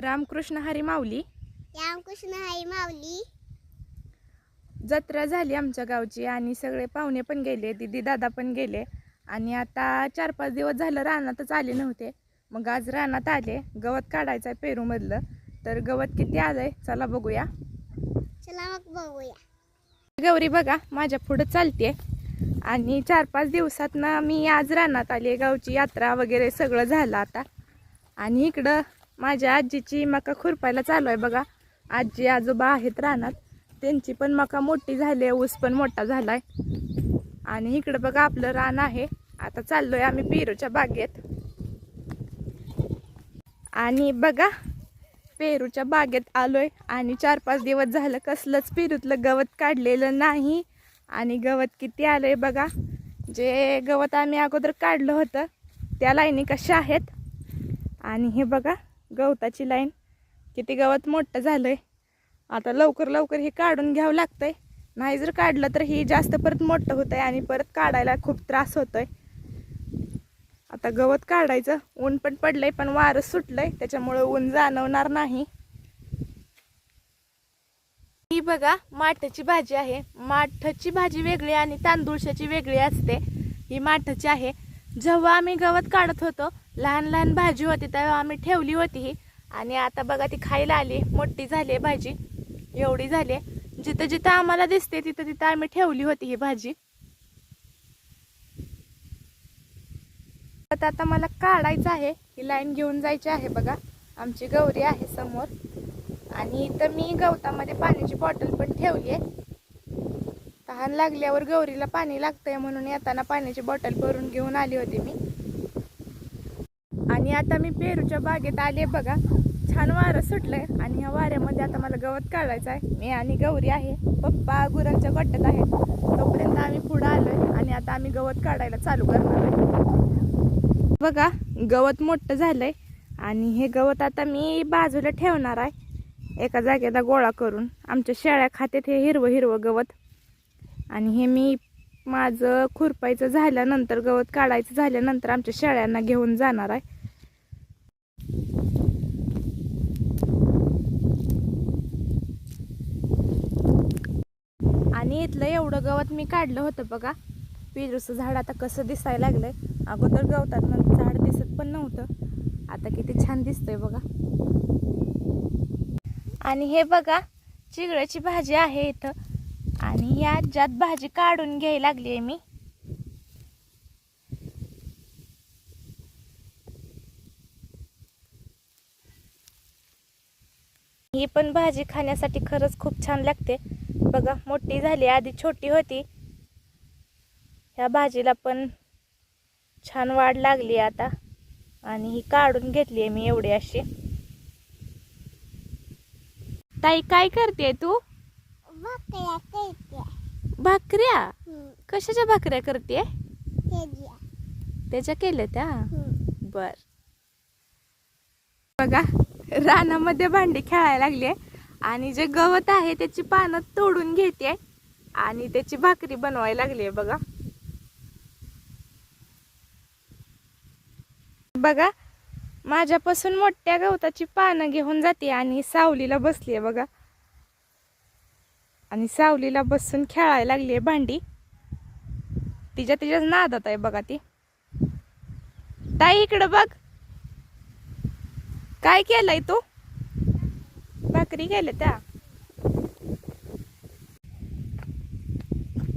रामकृष्ण हरी माऊली. रामकृष्ण हरी माऊली. जत्रा झाली आमच्या गावची आणि सगळे पाहुणे पण गेले, दीदी दादा पण गेले आणि आता 4-5 दिवस झालं रानातच आले नव्हते. मग आज रानात आले. गवत काढायचं आहे पेरूमधलं. तर गवत किती आलंय चला बघूया. चला मग बघूया. गौरी बघा माझ्या पुढे चालते आणि 4-5 दिवसातनं मी आज रानात आले. गावची यात्रा वगैरे सगळं झालं आता. आणि इकडं माझ्या आजीची मका खुरपायला चालू आहे बघा. आजी आजोबा आहेत रानात, त्यांची पण मका मोठी झाली आहे, ऊस पण मोठा झालाय. आणि इकडं बघा आपलं रान आहे. आता चाललोय आम्ही पेरूच्या बागेत. आणि बघा पेरूच्या बागेत आलोय आणि 4-5 दिवस झालं कसलंच पेरूतलं गवत काढलेलं नाही. आणि गवत किती आलंय बघा. जे गवत आम्ही अगोदर काढलं होतं त्या लाईनी कशा आहेत. आणि हे बघा गवताची लाईन, किती गवत मोठं झालंय. आता लवकर लवकर हे काढून घ्यावं लागतंय, नाही जर काढलं तर ही जास्त परत मोठं होतंय आणि परत काढायला खूप त्रास होतोय. आता गवत काढायचं. ऊन पण पडलंय पण वारं सुटलंय त्याच्यामुळे ऊन जाणवणार नाही. ही बघा माठाची भाजी आहे. माठाची भाजी वेगळी आणि तांदूळशाची वेगळी असते. ही माठाची आहे. जेव्हा आम्ही गवत काढत होतो लहान लहान भाजी होती तेव्हा आम्ही ठेवली होती ही. आणि आता बघा ती खायला आली, मोठी झाली भाजी, एवढी झाली. जिथं जिथं आम्हाला दिसते तिथं तिथं आम्ही ठेवली होती ही भाजी. आता मला काढायचं आहे. ही लाईन घेऊन जायची आहे बघा. आमची गौरी आहे समोर आणि इथं मी गवतामध्ये पाण्याची बॉटल पण ठेवली आहे. तहान लागल्यावर गौरीला पाणी लागतंय म्हणून येताना पाण्याची बॉटल भरून घेऊन आली होती मी. आणि आता मी पेरूच्या बागेत आले बघा. छान वारं सुटलंय आणि ह्या वाऱ्यामध्ये आता मला गवत काढायचं आहे. मी आणि गौरी आहे, पप्पा गुरांच्या गोट्यात आहेत. तोपर्यंत आम्ही पुढे आलोय आणि आता आम्ही गवत काढायला चालू करणार आहे. बघा गवत मोठं झालंय आणि हे गवत आता मी बाजूला ठेवणार आहे एका जागेला गोळा करून. आमच्या शेळ्या खात्यात हे हिरवं हिरवं गवत. आणि हे मी माझं खुरपायचं झाल्यानंतर, गवत काढायचं झाल्यानंतर आमच्या शेळ्यांना घेऊन जाणार आहे. आणि इथलं एवढं गवत मी काढलं होतं बघा. पेरूचं झाड आता कसं दिसायला लागलंय. अगोदर गवतात मग झाड दिसत पण नव्हतं, आता किती छान दिसतंय बघा. आणि हे बघा चिगळ्याची भाजी आहे इथं. आणि या आज्यात भाजी काढून घ्यायला लागली आहे मी. ही पण भाजी खाण्यासाठी खरंच खूप छान लागते बघा. मोठी झाली, आधी छोटी होती. ह्या भाजीला पण छान वाढ लागली आता. आणि ही काढून घेतली आहे मी एवढी अशी. ताई काय करते तू? भाकऱ्या करते. भाकऱ्या? कशाच्या भाकऱ्या करते? त्याच्या केल्या त्या? बर. बघा रानामध्ये भांडी खेळायला लागली आणि जे गवत आहे त्याची पानं तोडून घेते आणि त्याची भाकरी बनवायला लागली बघा. बघा माझ्यापासून मोठ्या गवताची पानं घेऊन जाते आणि सावलीला बसली आहे बघा. आणि सावलीला बसून खेळायला लागली आहे भांडी. तिच्याच नादात आहे बघा ती. ताई इकडं बघ, काय केलंय तू? भाकरी केल्या त्या?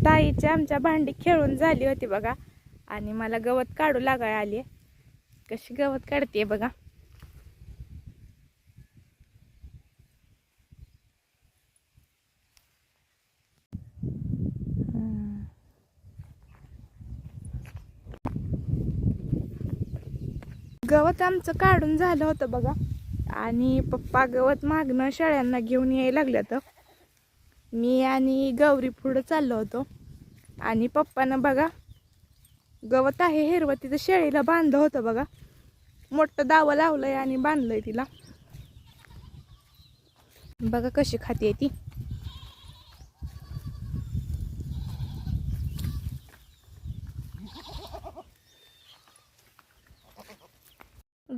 ताईच्या आमच्या भांडी खेळून झाली होती बघा. आणि मला गवत काढू लागाय आली. कशी गवत काढते बघा. गवत आमचं काढून झालं होतं बघा. आणि पप्पा गवत मागणं शेळ्यांना घेऊन यायला लागलं तर मी आणि गौरी पुढं चाललो होतो. आणि पप्पानं बघा गवत आहे हिरवं तिथं शेळीला बांधलं होतं बघा. मोठं दावं लावलंय आणि बांधलंय तिला. बघा कशी खाते ती.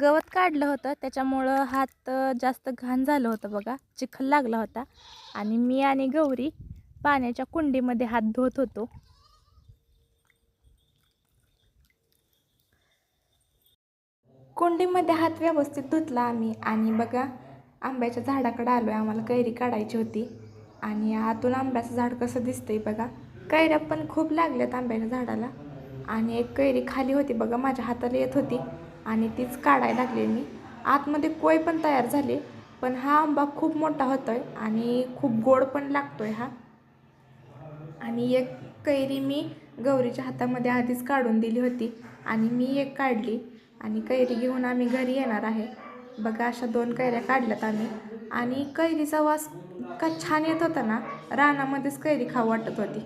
गवत काढलं होतं त्याच्यामुळं हात जास्त घाण झालं होतं बघा, चिखल लागला होता. आणि मी आणि गौरी पाण्याच्या कुंडीमध्ये हात धुत होतो. कुंडीमध्ये हात व्यवस्थित धुतला आम्ही आणि बघा आंब्याच्या झाडाकडे आलो आहे. आम्हाला कैरी काढायची होती आणि आतून आंब्याचं झाड कसं दिसतंय बघा. कैऱ्या पण खूप लागल्यात आंब्याच्या झाडाला आणि एक कैरी खाली होती बघा, माझ्या हाताला येत होती आणि तीच काढायला लागले मी. आतमध्ये कोय पण तयार झाले, पण हा आंबा खूप मोठा होतोय आणि खूप गोड पण लागतोय हा. आणि एक कैरी मी गौरीच्या हातामध्ये आधीच काढून दिली होती आणि मी एक काढली आणि कैरी घेऊन आम्ही घरी येणार आहे. बघा अशा 2 कैऱ्या काढल्यात आम्ही आणि कैरीचा वास इतका छान येत होता ना, रानामध्येच कैरी खाऊ वाटत होती.